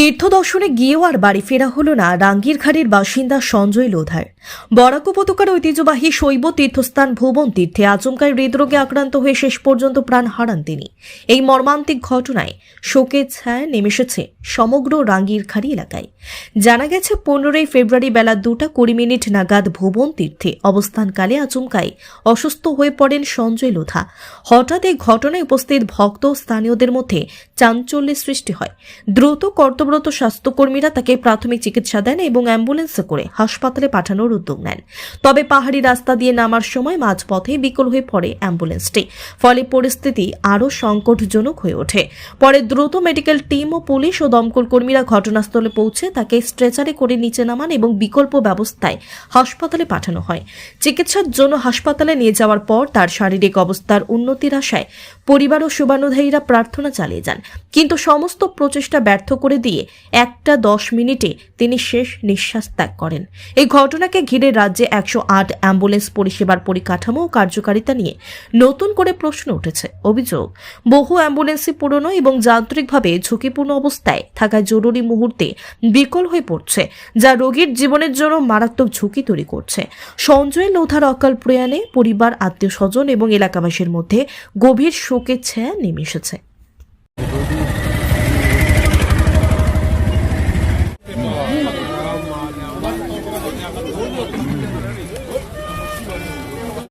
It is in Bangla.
তীর্থদর্শনে গিয়েও আর বাড়ি ফেরা হলো না রাঙ্গিরখাড়ির বাসিন্দা সঞ্জয় লোধার। বরাক উপত্যকার ঐতিহ্যবাহী শৈব তীর্থস্থান ভুবন তীর্থে আচমকায় হৃদরোগে আক্রান্ত হয়ে শেষ পর্যন্ত প্রাণ হারান তিনি। এই মর্মান্তিক ঘটনায় শোকের ছায়া নেমে এসেছে সমগ্র রাঙ্গিরখাড়ি এলাকায়। জানা গেছে 15 ফেব্রুয়ারি বেলা 2:20 নাগাদ ভুবন তীর্থে অবস্থানকালে আচমকায় অসুস্থ হয়ে পড়েন সঞ্জয় লোধা। হঠাৎ এই ঘটনায় উপস্থিত ভক্ত স্থানীয়দের মধ্যে চাঞ্চল্যের সৃষ্টি হয়। দ্রুত কর্তব্যরত স্বাস্থ্যকর্মীরা তাকে প্রাথমিক চিকিৎসা দেন এবং অ্যাম্বুলেন্সে করে হাসপাতালে পাঠানোর উদ্যোগ নেন। তবে পাহাড়ি রাস্তা দিয়ে নামার সময় মাঝপথে বিকল হয়ে পড়ে অ্যাম্বুলেন্সটি। ফলে পরিস্থিতি আরও সংকটজনক হয়ে ওঠে। পরে দ্রুত মেডিকেল টিম ও পুলিশ ও দমকল কর্মীরা ঘটনাস্থলে পৌঁছে তাকে স্ট্রেচারে করে নিচে নামান এবং বিকল্প ব্যবস্থায় হাসপাতালে পাঠানো হয়। চিকিৎসার জন্য হাসপাতালে নিয়ে যাওয়ার পর তার শারীরিক অবস্থার উন্নতির আশায় পরিবার ও শুভানুধ্যায়ীরা প্রার্থনা চালিয়ে যান, কিন্তু সমস্ত প্রচেষ্টা ব্যর্থ করে দিয়ে 1:10 তিনি শেষ নিঃশ্বাস ত্যাগ করেন। এই ঘটনাকে ঘিরে রাজ্যে 108 অ্যাম্বুলেন্স পরিষেবার পরিকাঠামো ও কার্যকারিতা নিয়ে নতুন করে প্রশ্ন উঠেছে। অভিযোগ, বহু অ্যাম্বুলেন্সই পুরনো এবং যান্ত্রিকভাবে ঝুঁকিপূর্ণ অবস্থায় থাকায় জরুরি মুহূর্তে বিকল হয়ে পড়ছে, যা রোগীর জীবনের জন্য মারাত্মক ঝুঁকি তৈরি করছে। সঞ্জয় লোধার অকাল প্রয়াণে পরিবার, আত্মীয় স্বজন এবং এলাকাবাসীর মধ্যে গভীর শোকের ছায়া নেমে এসেছে।